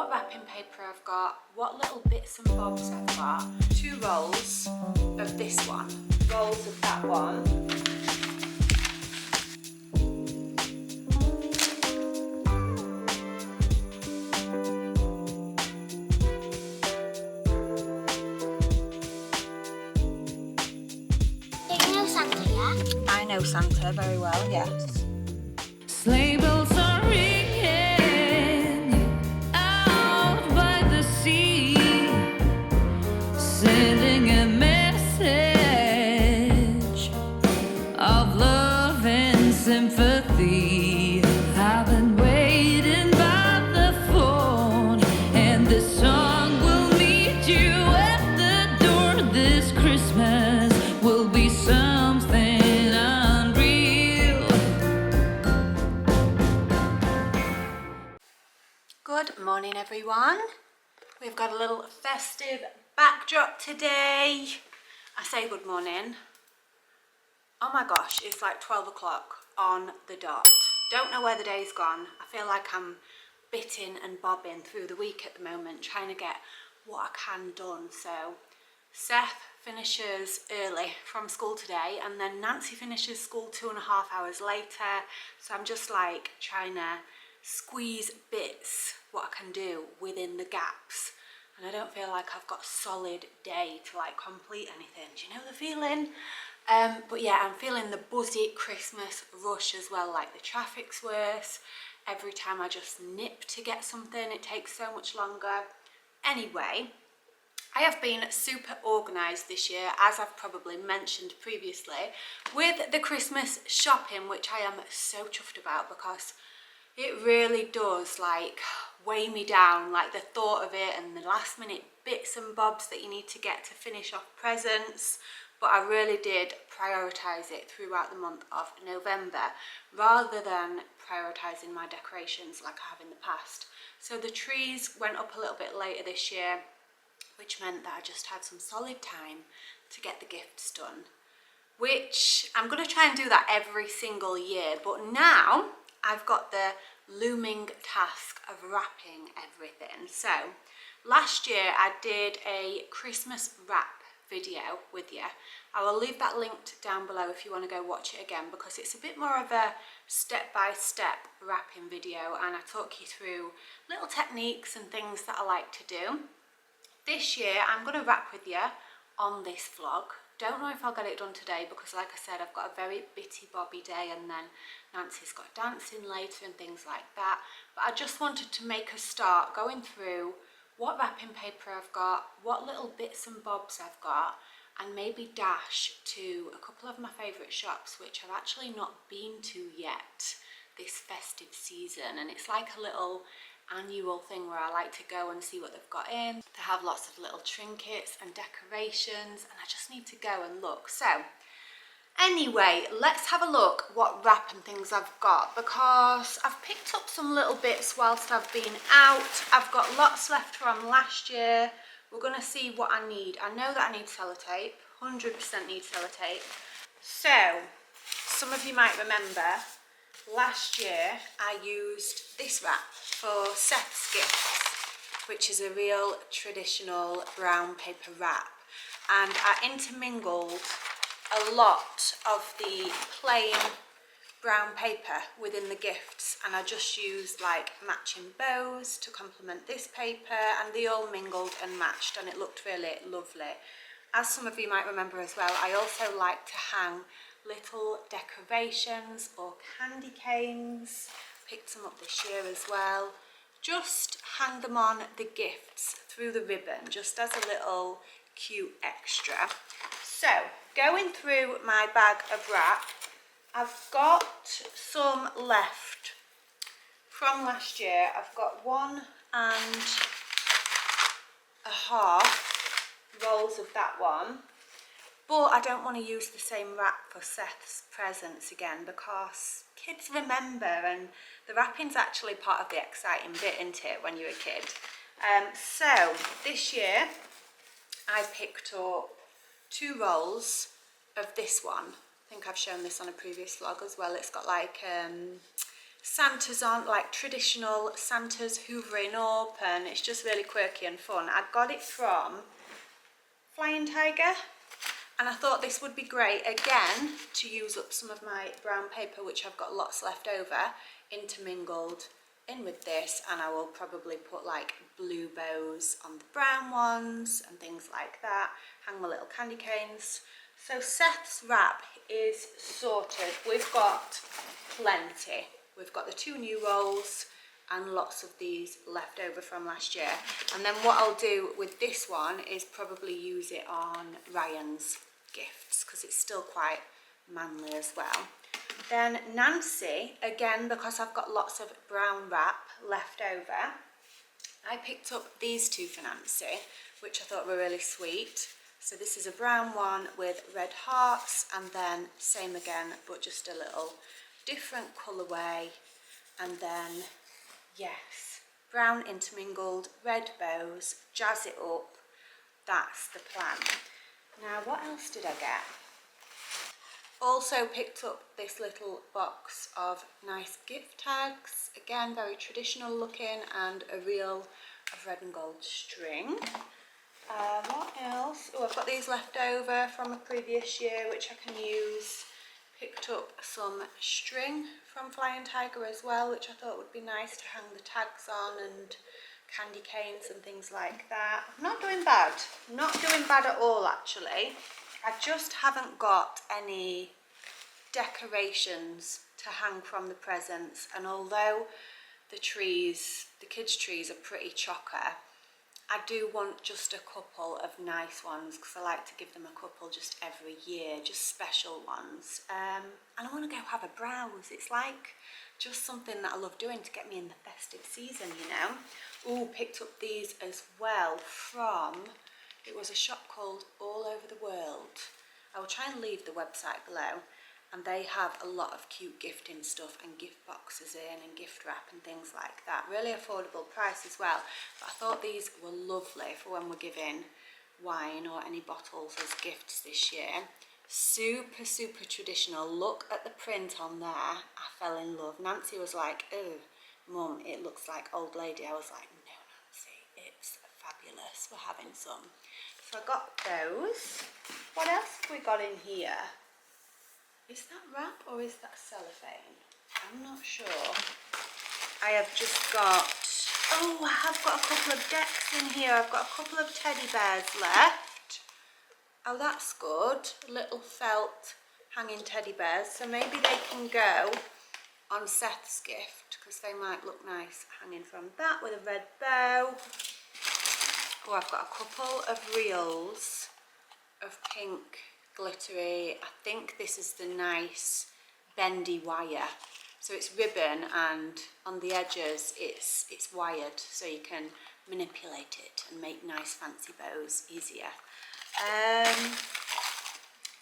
what wrapping paper I've got, what little bits and bobs I've got. 2 rolls of this one, rolls of that one. You know Santa, yeah? I know Santa very well, yes. Sleigh bells are ringing out by the sea, sending a message of love and sympathy. I've been waiting by the phone, and this song will meet you at the door. This Christmas will be something unreal. Good morning, everyone. We've got a little festive backdrop today. I say good morning. Oh my gosh, it's like 12 o'clock on the dot. Don't know where the day's gone. I feel like I'm bitting and bobbing through the week at the moment, trying to get what I can done. So Seth finishes early from school today, and then Nancy finishes school 2.5 hours later. So I'm just like trying to squeeze bits what I can do within the gaps, and I don't feel like I've got a solid day to like complete anything. Do you know the feeling? But yeah, I'm feeling the buzzy Christmas rush as well. Like the traffic's worse. Every time I just nip to get something, it takes so much longer. Anyway, I have been super organised this year, as I've probably mentioned previously, with the Christmas shopping, which I am so chuffed about because it really does like weigh me down, like the thought of it and the last minute bits and bobs that you need to get to finish off presents. But I really did prioritise it throughout the month of November rather than prioritising my decorations like I have in the past. So the trees went up a little bit later this year, which meant that I just had some solid time to get the gifts done, which I'm going to try and do that every single year. But now I've got the looming task of wrapping everything. So last year I did a Christmas wrap video with you. I will leave that linked down below if you want to go watch it again, because it's a bit more of a step-by-step wrapping video, and I talk you through little techniques and things that I like to do. This year I'm going to wrap with you on this vlog. Don't know if I'll get it done today because, like I said, I've got a very bitty bobby day, and then Nancy's got dancing later and things like that. But I just wanted to make a start going through what wrapping paper I've got, what little bits and bobs I've got, and maybe dash to a couple of my favourite shops which I've actually not been to yet this festive season. And it's like a little annual thing where I like to go and see what they've got in. They have lots of little trinkets and decorations, and I just need to go and look. So anyway, let's have a look what wrapping things I've got, because I've picked up some little bits whilst I've been out. I've got lots left from last year. We're going to see what I need. I know that I need sellotape, 100% need sellotape. So some of you might remember last year I used this wrap for Seth's gifts, which is a real traditional brown paper wrap, and I intermingled a lot of the plain brown paper within the gifts, and I just used like matching bows to complement this paper, and they all mingled and matched, and it looked really lovely. As some of you might remember as well, I also like to hang little decorations or candy canes. Picked some up this year as well. Just hang them on the gifts through the ribbon, just as a little cute extra. So going through my bag of wrap, I've got some left from last year. I've got 1.5 rolls of that one, but I don't want to use the same wrap for Seth's presents again because kids remember, and the wrapping's actually part of the exciting bit, isn't it, when you're a kid? So this year I picked up 2 rolls of this one. I think I've shown this on a previous vlog as well. It's got like Santas on, like traditional Santas hoovering up, and it's just really quirky and fun. I got it from Flying Tiger, and I thought this would be great again to use up some of my brown paper, which I've got lots left over, intermingled in with this, and I will probably put like blue bows on the brown ones and things like that, hang my little candy canes. So Seth's wrap is sorted. We've got plenty. We've got the 2 new rolls and lots of these left over from last year. And then what I'll do with this one is probably use it on Ryan's gifts, because it's still quite manly as well. Then Nancy, again, because I've got lots of brown wrap left over, I picked up these 2 for Nancy, which I thought were really sweet. So this is a brown one with red hearts, and then same again, but just a little different colourway. And then, yes, brown intermingled, red bows, jazz it up. That's the plan. Now, what else did I get? Also picked up this little box of nice gift tags. Again, very traditional looking, and a reel of red and gold string. What else? Oh, I've got these left over from a previous year, which I can use. Picked up some string from Flying Tiger as well, which I thought would be nice to hang the tags on, and candy canes and things like that. I'm not doing bad. Not doing bad at all, actually. I just haven't got any decorations to hang from the presents, and although the kids' trees are pretty chocker, I do want just a couple of nice ones, because I like to give them a couple just every year, just special ones. And I want to go have a browse. It's like just something that I love doing to get me in the festive season, you know. Oh, picked up these as well from, it was a shop called All Over the World. I will try and leave the website below. And they have a lot of cute gifting stuff and gift boxes in and gift wrap and things like that. Really affordable price as well. But I thought these were lovely for when we're giving wine or any bottles as gifts this year. Super, super traditional. Look at the print on there. I fell in love. Nancy was like, oh, Mum, it looks like old lady. I was like, no, Nancy, it's fabulous. We're having some. So I got those. What else have we got in here? Is that wrap or is that cellophane? I'm not sure. I have just got, oh, I have got a couple of decks in here. I've got a couple of teddy bears left. Oh, that's good. Little felt hanging teddy bears. So maybe they can go on Seth's gift, because they might look nice hanging from that with a red bow. Oh, I've got a couple of reels of pink glittery. I think this is the nice bendy wire. So it's ribbon, and on the edges it's wired, so you can manipulate it and make nice fancy bows easier.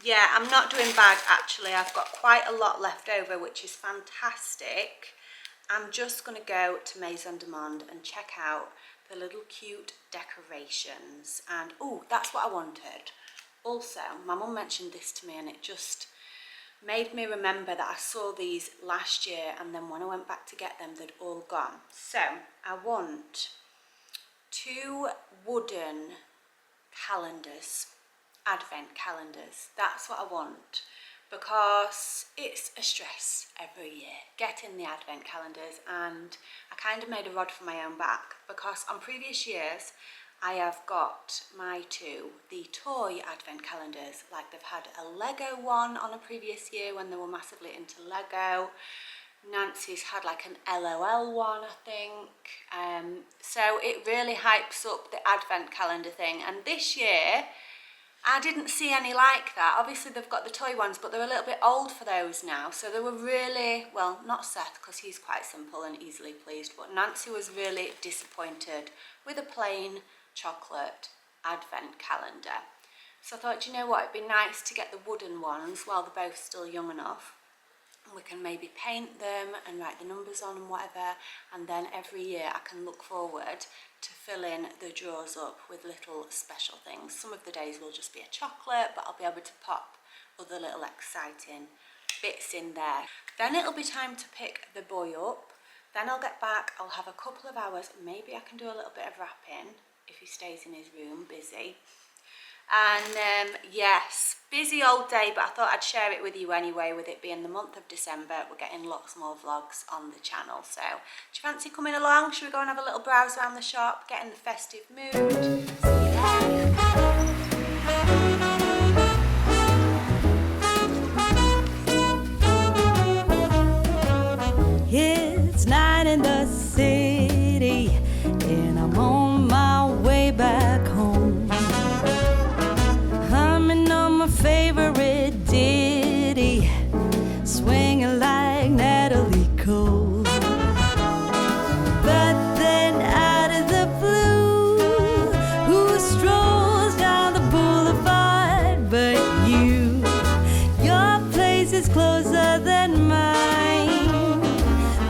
Yeah, I'm not doing bad actually. I've got quite a lot left over, which is fantastic. I'm just going to go to Maison de Monde and check out the little cute decorations. And oh, that's what I wanted. Also, my mum mentioned this to me, and it just made me remember that I saw these last year, and then when I went back to get them, they'd all gone. So I want 2 wooden calendars, advent calendars. That's what I want, because it's a stress every year getting the advent calendars, and I kind of made a rod for my own back, because on previous years I have got my 2, the toy advent calendars. Like, they've had a Lego one on a previous year when they were massively into Lego. Nancy's had like an LOL one, I think. So it really hypes up the advent calendar thing. And this year, I didn't see any like that. Obviously they've got the toy ones, but they're a little bit old for those now. So they were really, well, not Seth, because he's quite simple and easily pleased, but Nancy was really disappointed with a plain chocolate advent calendar. So I thought, you know what, it'd be nice to get the wooden ones while they're both still young enough. And we can maybe paint them and write the numbers on and whatever, and then every year I can look forward to filling the drawers up with little special things. Some of the days will just be a chocolate, but I'll be able to pop other little exciting bits in there. Then it'll be time to pick the boy up. Then I'll get back, I'll have a couple of hours, maybe I can do a little bit of wrapping if he stays in his room busy. And yes, busy old day, but I thought I'd share it with you anyway. With it being the month of December, we're getting lots more vlogs on the channel. So do you fancy coming along? Should we go and have a little browse around the shop, get in the festive mood? See you there. It's 9 in the city, and I'm on my way back home. Humming on my favorite ditty, swinging like Natalie Cole. But then out of the blue, who strolls down the boulevard but you? Your place is closer than mine.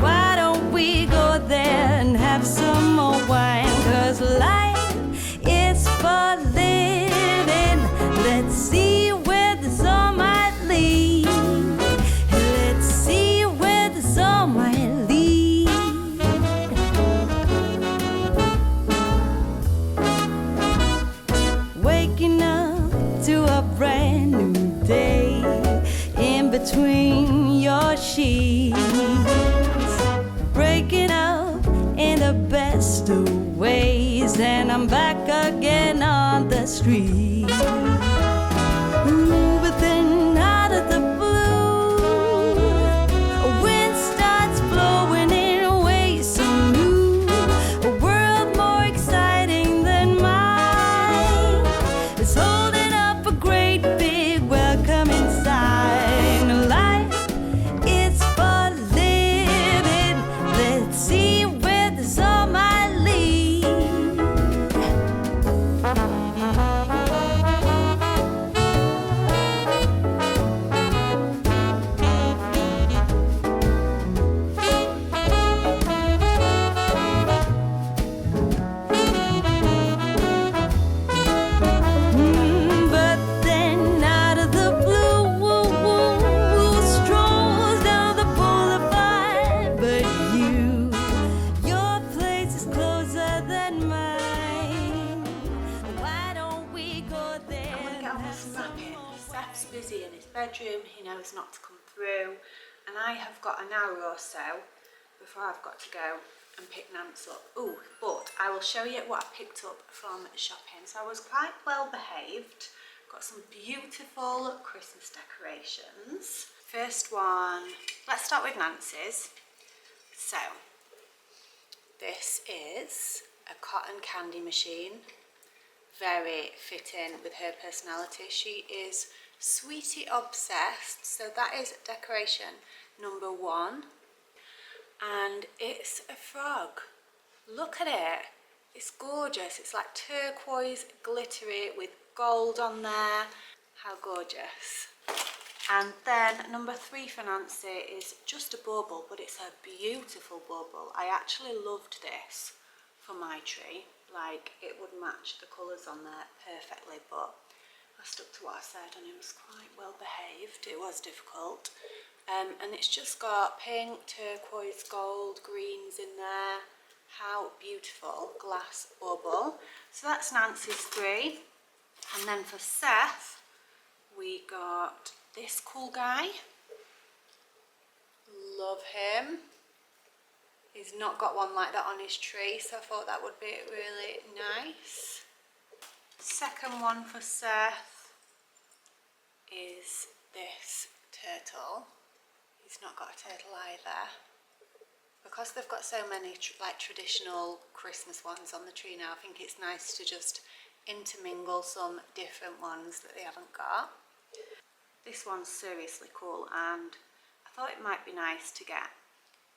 Why don't we go there and have some more wine? 'Cause life is for living. Let's see where this all might lead. Let's see where this all might lead. Waking up to a brand new day in between your sheets. Breaking up in the best of ways, and I'm back again on the street. Ooh, but then out of the blue, a wind starts blowing in ways so new. A world more exciting than mine is holding up a great big welcoming sign. Life is for living. Let's see where this all might lead. But then out of the blue, who strolls down the boulevard but you? Your place is closer than mine. Why don't we go there? I'm going to get on with some wrapping. Seth's busy in his bedroom, he knows not to come through, and I have got an hour or so before I've got to go and pick Nance up. Ooh, but I will show you what I picked up from shopping. So I was quite well behaved, got some beautiful Christmas decorations. First one, let's start with Nance's. So this is a cotton candy machine, very fitting with her personality. She is sweetie obsessed, so that is decoration number 1, and it's a frog. Look at it, it's gorgeous. It's like turquoise glittery with gold on there. How gorgeous. And then number 3 for Nancy is just a bauble, but it's a beautiful bauble. I actually loved this for my tree. Like, it would match the colours on there perfectly, but I stuck to what I said and it was quite well behaved. It was difficult. And it's just got pink, turquoise, gold, greens in there. How beautiful. Glass bauble. So that's Nancy's 3. And then for Seth, we got this cool guy. Love him. He's not got one like that on his tree, so I thought that would be really nice. Second one for Seth is this turtle. He's not got a turtle either. Because they've got so many like traditional Christmas ones on the tree now, I think it's nice to just intermingle some different ones that they haven't got. This one's seriously cool, and I thought it might be nice to get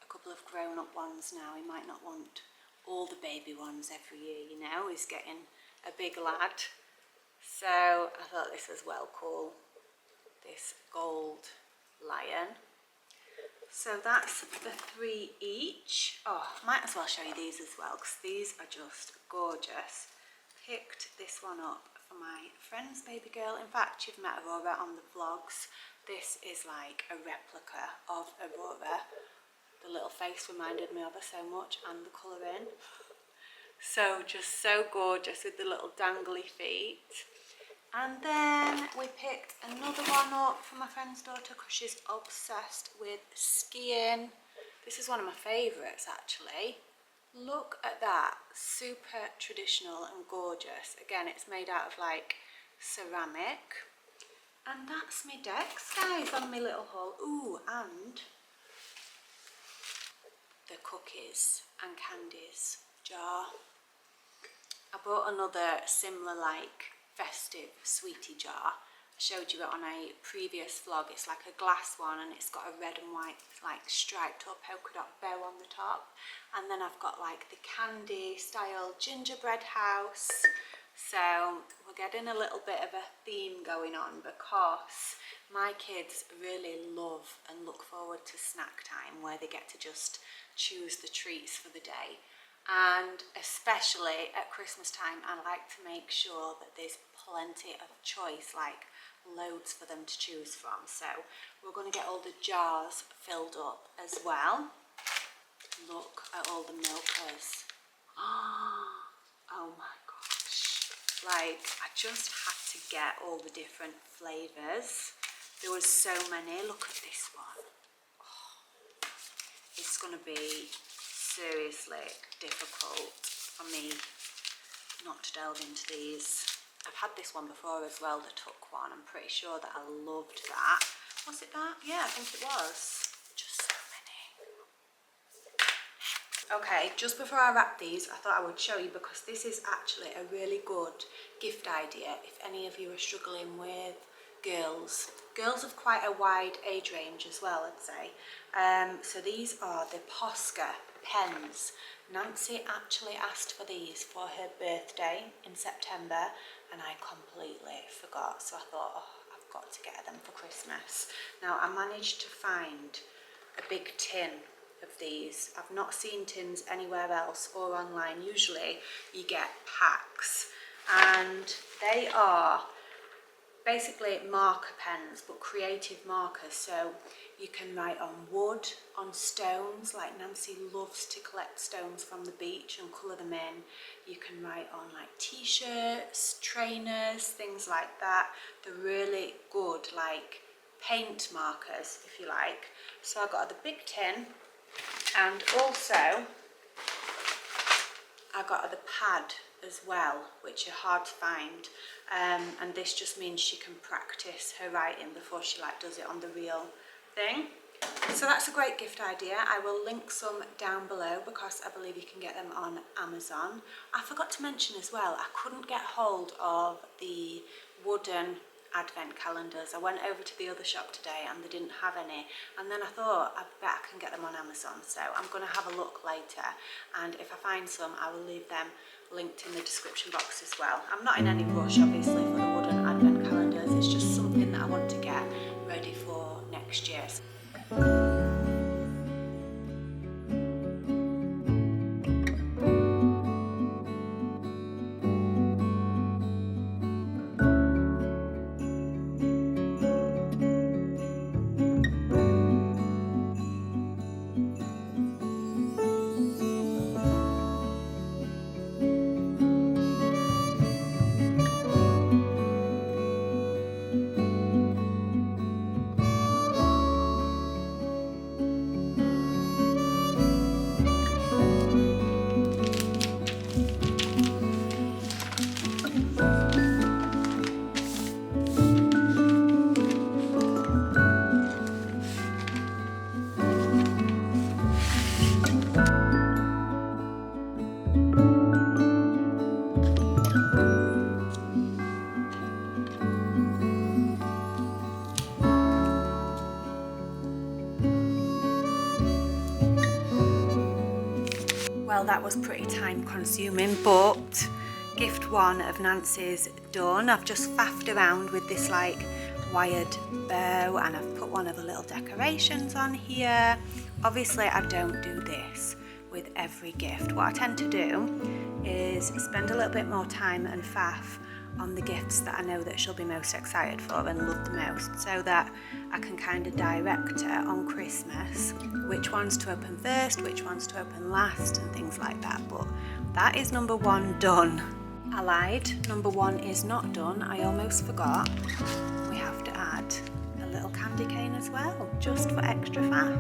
a couple of grown-up ones now. He might not want all the baby ones every year, you know. He's getting a big lad. So I thought this was well cool. This gold lion. So that's the 3 each. Oh, might as well show you these as well, because these are just gorgeous. Picked this one up for my friend's baby girl. In fact, you've met Aurora on the vlogs. This is like a replica of Aurora. The little face reminded me of her so much, and the colouring. So just so gorgeous with the little dangly feet. And then we picked another one up for my friend's daughter because she's obsessed with skiing. This is one of my favourites actually. Look at that, super traditional and gorgeous. Again, it's made out of like ceramic. And that's my decks, guys, on my little haul. Ooh, and the cookies and candies jar. I bought another similar like festive sweetie jar. I showed you it on a previous vlog. It's like a glass one and it's got a red and white like striped or polka dot bow on the top. And then I've got like the candy style gingerbread house. So we're getting a little bit of a theme going on because my kids really love and look forward to snack time where they get to just choose the treats for the day. And especially at Christmas time, I like to make sure that there's plenty of choice, like loads for them to choose from. So we're going to get all the jars filled up as well. Look at all the milkers. Oh my gosh. Like, I just had to get all the different flavours. There was so many. Look at this one. Oh, it's going to be seriously difficult for me not to delve into these. I've had this one before as well, the Tuck one. I'm pretty sure that I loved that. Was it that? Yeah, I think it was. Just so many. Okay, just before I wrap these, I thought I would show you because this is actually a really good gift idea if any of you are struggling with girls. Girls of quite a wide age range as well, I'd say. So these are the POSCA pens. Nancy actually asked for these for her birthday in September and I completely forgot. So I thought, oh, I've got to get them for Christmas. Now I managed to find a big tin of these. I've not seen tins anywhere else or online. Usually you get packs and they are basically marker pens, but creative markers. So you can write on wood, on stones, like Nancy loves to collect stones from the beach and colour them in. You can write on like t-shirts, trainers, things like that. They're really good, like paint markers, if you like. So I got the big tin, and also I got the pad as well, which are hard to find, and this just means she can practice her writing before she like does it on the real thing. So that's a great gift idea. I will link some down below because I believe you can get them on Amazon. I forgot to mention as well, I couldn't get hold of the wooden advent calendars. I went over to the other shop today and they didn't have any, and then I thought I bet I can get them on Amazon, so I'm going to have a look later, and if I find some I will leave them linked in the description box as well. I'm not in any rush obviously for the wooden advent calendars, it's just something that I want to get ready for next year. Well, that was pretty time consuming, but gift one of Nancy's done. I've just faffed around with this like wired bow and I've put one of the little decorations on here. Obviously I don't do this with every gift. What I tend to do is spend a little bit more time and faff on the gifts that I know that she'll be most excited for and love the most, so that I can kind of direct her on Christmas which ones to open first, which ones to open last, and things like that. But that is number 1 done. I lied, number 1 is not done. I almost forgot. We have to add a little candy cane as well, just for extra faff.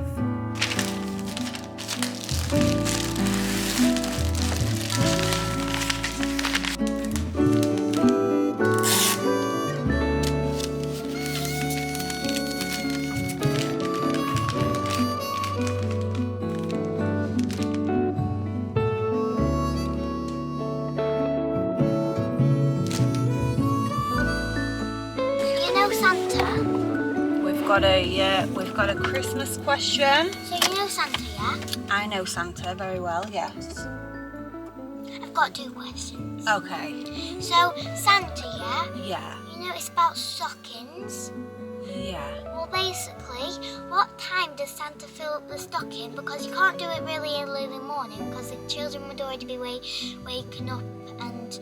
Santa? We've got a Christmas question. So you know Santa, yeah? I know Santa very well, yes. I've got 2 questions. Okay. So Santa, yeah? Yeah. You know it's about stockings. Yeah. Well, basically, what time does Santa fill up the stocking? Because you can't do it really early in the morning because the children would already be waking up and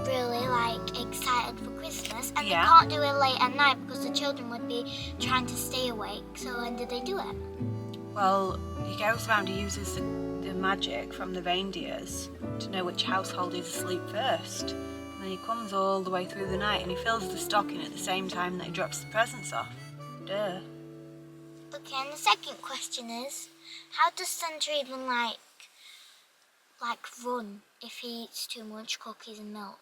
really excited for Christmas, and Yeah. they can't do it late at night because the children would be trying to stay awake. So when did they do it? Well, he goes around, he uses the magic from the reindeers to know which household is asleep first. And then he comes all the way through the night and he fills the stocking at the same time that he drops the presents off. Duh. Okay, and the second question is, how does Santa even run if he eats too much cookies and milk?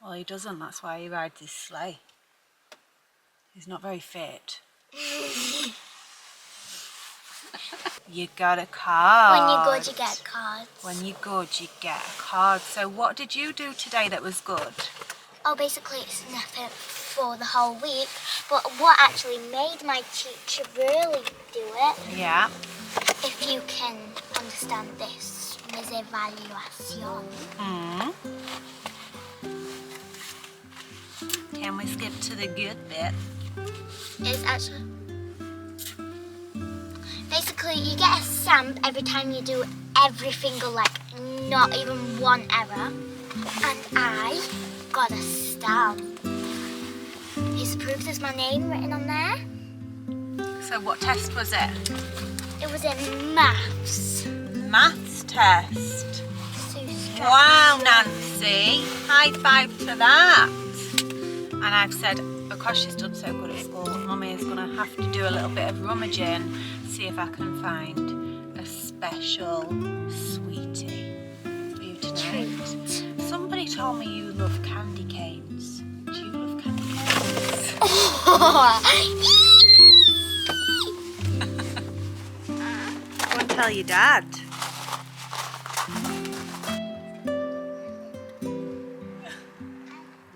Well, he doesn't, that's why he rides his sleigh. He's not very fit. You got a card. When you're good, you get cards. When you're good, you get a card. So what did you do today that was good? Oh, basically it's nothing for the whole week, but what actually made my teacher really do it, Yeah. if you can understand this, is evaluation. Can we skip to the good bit? It's actually, basically you get a stamp every time you do everything, not even one error. And I got a stamp. It's proof there's my name written on there. So what test was it? It was in maths. Maths test. So stressed. Wow, Nancy. High five to that. And I've said, because she's done so good at school, Mummy is going to have to do a little bit of rummaging, see if I can find a special sweetie for you tonight. Somebody told me you love candy canes. Do you love candy canes? Go and tell your dad.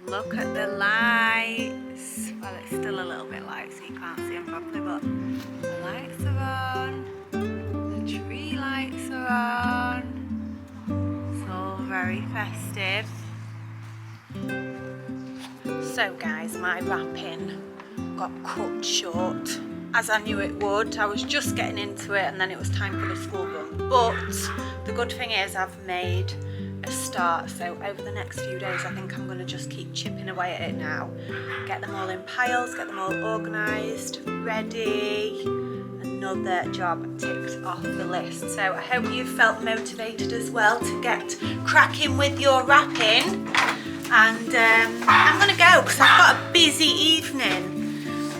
Look at the lights. Well, it's still a little bit light, so you can't see them properly, but the lights are on. The tree lights are on. It's all very festive. So guys, my wrapping got cut short, as I knew it would. I was just getting into it and then it was time for the school run. But the good thing is I've made a start, so over the next few days I think I'm going to just keep chipping away at it now. Get them all in piles, get them all organised, ready. Another job ticked off the list. So I hope you felt motivated as well to get cracking with your wrapping. And I'm going to go because I've got a busy evening.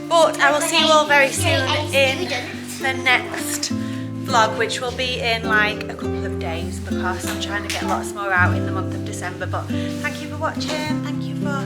But I will see you all very soon in the next vlog, which will be in like a couple of days because I'm trying to get lots more out in the month of December. But thank you for watching. Thank you for